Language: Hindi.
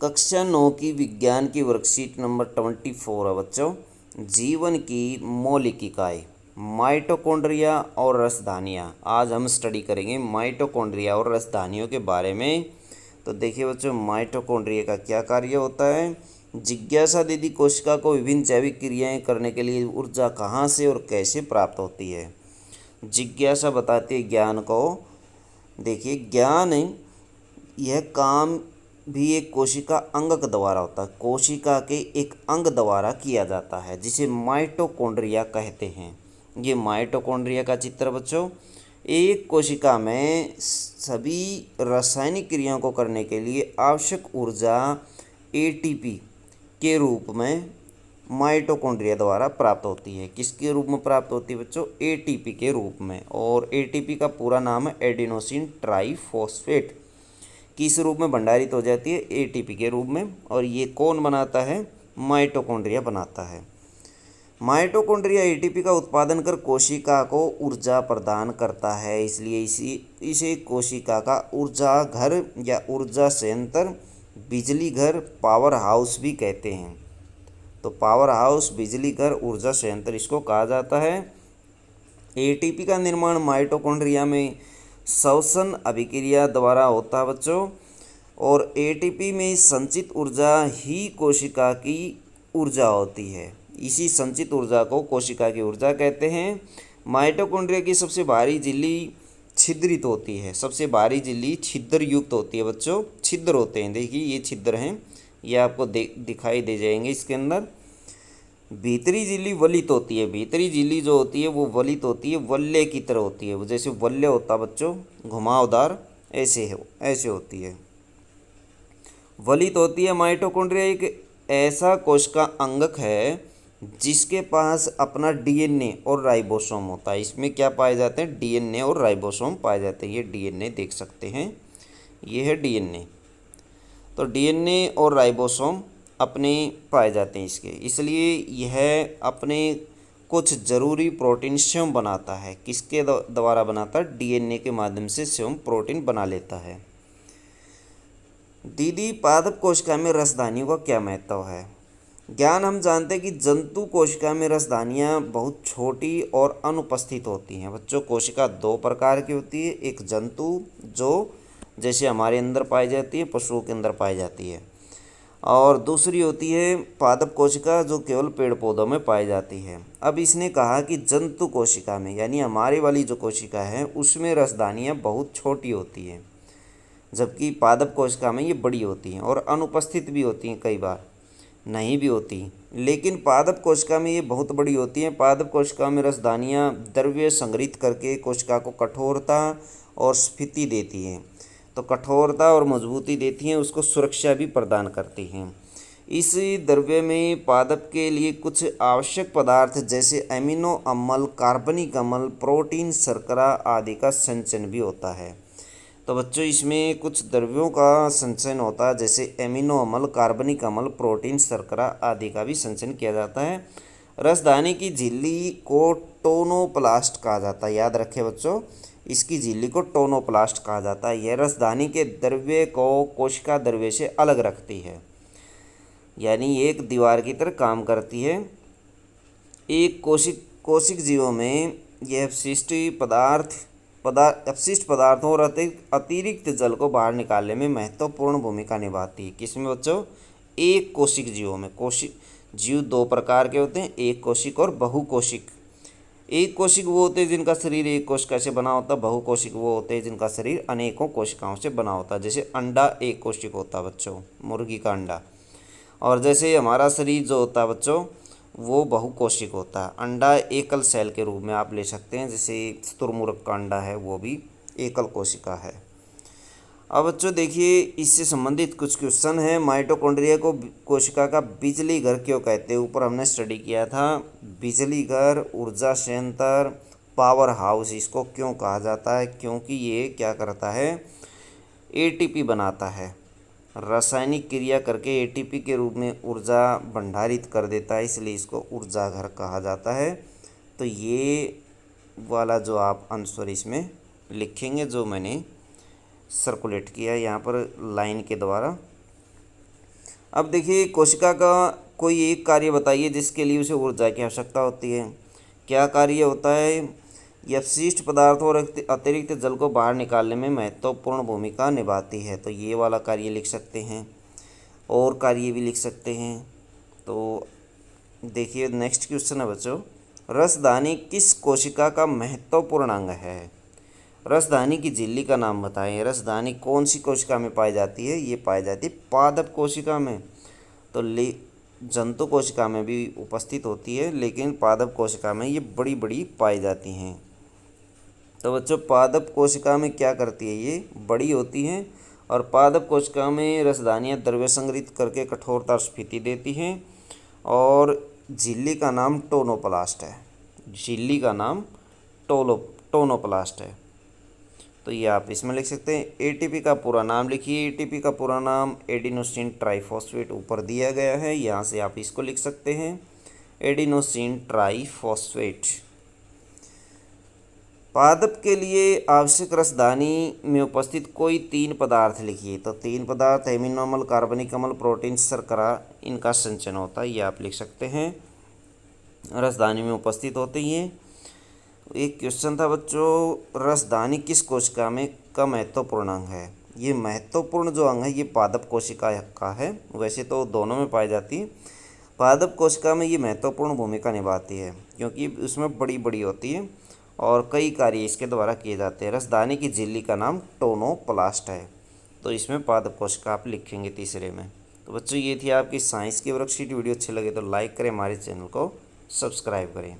कक्षा 9 की विज्ञान की वर्कशीट नंबर 24 है बच्चों। जीवन की मौलिक इकाई माइटोकॉन्ड्रिया और रसधानियाँ। आज हम स्टडी करेंगे माइटोकॉन्ड्रिया और रसधानियों के बारे में। तो देखिए बच्चों, माइटोकॉन्ड्रिया का क्या कार्य होता है। जिज्ञासा दीदी कोशिका को विभिन्न जैविक क्रियाएं करने के लिए ऊर्जा कहाँ से और कैसे प्राप्त होती है। जिज्ञासा बताती है ज्ञान को। देखिए, ज्ञान यह काम भी एक कोशिका अंग के द्वारा होता है। कोशिका के एक अंग द्वारा किया जाता है जिसे माइटोकॉन्ड्रिया कहते हैं। ये माइटोकॉन्ड्रिया का चित्र बच्चों। एक कोशिका में सभी रासायनिक क्रियाओं को करने के लिए आवश्यक ऊर्जा एटीपी के रूप में माइटोकॉन्ड्रिया द्वारा प्राप्त होती है। किसके रूप में प्राप्त होती है बच्चों? एटीपी के रूप में। और एटीपी का पूरा नाम है एडिनोसिन ट्राइफॉस्फेट। किस रूप में भंडारित हो जाती है? एटीपी के रूप में। और ये कौन बनाता है? माइटोकॉन्ड्रिया बनाता है। माइटोकॉन्ड्रिया एटीपी का उत्पादन कर कोशिका को ऊर्जा प्रदान करता है, इसलिए इसे कोशिका का ऊर्जा घर या ऊर्जा संयंत्र, बिजली घर, पावर हाउस भी कहते हैं। तो पावर हाउस, बिजली घर, ऊर्जा संयंत्र इसको कहा जाता है। एटीपी का निर्माण माइटोकॉन्ड्रिया में श्वसन अभिक्रिया द्वारा होता है बच्चों। और एटीपी में संचित ऊर्जा ही कोशिका की ऊर्जा होती है। इसी संचित ऊर्जा को कोशिका की ऊर्जा कहते हैं। माइटोकॉन्ड्रिया की सबसे बाहरी झिल्ली छिद्रित होती है। सबसे बाहरी झिल्ली छिद्र युक्त होती है बच्चों। छिद्र होते हैं, देखिए ये छिद्र हैं, ये आपको दिखाई दे जाएंगे इसके अंदर। भीतरी झिल्ली वलित होती है। भीतरी झिल्ली जो होती है वो वलित होती है, वल्ले की तरह होती है। जैसे वल्ले होता है बच्चों, घुमावदार, ऐसे होती है, वलित होती है। माइटोकॉन्ड्रिया एक ऐसा कोशिका अंगक है जिसके पास अपना डीएनए और राइबोसोम होता है। इसमें क्या पाए जाते हैं? डीएनए और राइबोसोम पाए जाते हैं। ये डीएनए देख सकते हैं, ये है डीएनए। तो डीएनए और राइबोसोम अपने पाए जाते हैं इसके, इसलिए यह अपने कुछ ज़रूरी प्रोटीन स्वयं बनाता है। किसके द्वारा बनाता है? डीएनए के माध्यम से स्वयं प्रोटीन बना लेता है। दीदी, पादप कोशिका में रसधानियों का क्या महत्व है? ज्ञान हम जानते हैं कि जंतु कोशिका में रसधानियाँ बहुत छोटी और अनुपस्थित होती हैं। बच्चों, कोशिका दो प्रकार की होती है। एक जंतु जो जैसे हमारे अंदर पाई जाती है, पशुओं के अंदर पाई जाती है, और दूसरी होती है पादप कोशिका जो केवल पेड़ पौधों में पाई जाती है। अब इसने कहा कि जंतु कोशिका में, यानी हमारी वाली जो कोशिका है उसमें रसधानियाँ बहुत छोटी होती हैं, जबकि पादप कोशिका में ये बड़ी होती हैं और अनुपस्थित भी होती हैं, कई बार नहीं भी होती। लेकिन पादप कोशिका में ये बहुत बड़ी होती हैं। पादप कोशिका में रसधानियाँ द्रव्य संग्रहित करके कोशिका को कठोरता और स्फीति देती हैं। तो कठोरता और मजबूती देती हैं, उसको सुरक्षा भी प्रदान करती हैं। इस द्रव्य में पादप के लिए कुछ आवश्यक पदार्थ जैसे एमिनो अम्ल, कार्बनिक अम्ल, प्रोटीन, शर्करा आदि का संचयन भी होता है। तो बच्चों, इसमें कुछ द्रव्यों का संचयन होता है, जैसे एमिनो अम्ल, कार्बनिक अम्ल, प्रोटीन, शर्करा आदि का भी संचयन किया जाता है। रसधानी की झिल्ली को टोनोप्लास्ट कहा जाता है। याद रखें बच्चों, इसकी झिल्ली को टोनोप्लास्ट कहा जाता है। यह रसधानी के द्रव्य को कोशिका द्रव्य से अलग रखती है, यानी एक दीवार की तरह काम करती है। एक कोशिक जीवों में यह अपशिष्ट पदार्थों और अतिरिक्त जल को बाहर निकालने में महत्वपूर्ण भूमिका निभाती है। किसमें बच्चों? एक कोशिक जीवों में। कोशिक जीव दो प्रकार के होते हैं, एक कोशिक और बहुकोशिक। एक कोशिक वो होते हैं जिनका शरीर एक कोशिका से बना होता है। बहुकोशिक वो होते हैं जिनका शरीर अनेकों कोशिकाओं से बना होता है। जैसे अंडा एक कोशिक होता है बच्चों, मुर्गी का अंडा। और जैसे हमारा शरीर जो होता है बच्चों, वो बहुकोशिक होता है। अंडा एकल सेल के रूप में आप ले सकते हैं, जैसे शुतुरमुर्ग का अंडा है, वो भी एकल कोशिका है। अब बच्चों देखिए, इससे संबंधित कुछ क्वेश्चन है। माइटोकॉन्ड्रिया को कोशिका का बिजली घर क्यों कहते हैं? ऊपर हमने स्टडी किया था। बिजली घर, ऊर्जा संयंत्र, पावर हाउस इसको क्यों कहा जाता है? क्योंकि ये क्या करता है? एटीपी बनाता है। रासायनिक क्रिया करके एटीपी के रूप में ऊर्जा भंडारित कर देता है, इसलिए इसको ऊर्जा घर कहा जाता है। तो ये वाला जो आप आंसर इसमें लिखेंगे, जो मैंने सर्कुलेट किया है यहाँ पर लाइन के द्वारा, अब देखिए कोशिका का कोई एक कार्य बताइए जिसके लिए उसे ऊर्जा की आवश्यकता होती है। क्या कार्य होता है? ये अपशिष्ट पदार्थों और अतिरिक्त जल को बाहर निकालने में महत्वपूर्ण भूमिका निभाती है। तो ये वाला कार्य लिख सकते हैं, और कार्य भी लिख सकते हैं। तो देखिए नेक्स्ट क्वेश्चन है बच्चों, रसदानी किस कोशिका का महत्वपूर्ण अंग है? रसदानी की झिल्ली का नाम बताएं। रसदानी कौन सी कोशिका में पाई जाती है? ये पाई जाती है पादप कोशिका में। तो जंतु कोशिका में भी उपस्थित होती है, लेकिन पादप कोशिका में ये बड़ी बड़ी पाई जाती हैं। तो बच्चों पादप कोशिका में क्या करती है? ये बड़ी होती हैं, और पादप कोशिका में रसदानियाँ द्रव्य संग्रहित करके कठोरता और स्फीति देती हैं। और झिल्ली का नाम टोनोप्लास्ट है। झिल्ली का नाम टोनोप्लास्ट है। तो ये आप इसमें लिख सकते हैं। एटीपी का पूरा नाम लिखिए। एटीपी का पूरा नाम एडिनोसिन ट्राइफॉस्फेट ऊपर दिया गया है, यहाँ से आप इसको लिख सकते हैं, एडिनोसिन ट्राइफॉस्फेट। पादप के लिए आवश्यक रसदानी में उपस्थित कोई 3 पदार्थ लिखिए। तो 3 पदार्थ एमिनो अम्ल, कार्बनिक अम्ल, प्रोटीन, शर्करा, इनका संचयन होता है, ये आप लिख सकते हैं, रसदानी में उपस्थित होते हैं। एक क्वेश्चन था बच्चों, रसदानी किस कोशिका में का महत्वपूर्ण अंग है? ये महत्वपूर्ण जो अंग है ये पादप कोशिका का है। वैसे तो दोनों में पाई जाती है, पादप कोशिका में ये महत्वपूर्ण भूमिका निभाती है क्योंकि उसमें बड़ी बड़ी होती है और कई कार्य इसके द्वारा किए जाते हैं। रसदानी की झिल्ली का नाम टोनोप्लास्ट है। तो इसमें पादप कोशिका आप लिखेंगे तीसरे में। तो बच्चों ये थी आपकी साइंस की वर्कशीट। वीडियो अच्छी लगे तो लाइक करें, हमारे चैनल को सब्सक्राइब करें।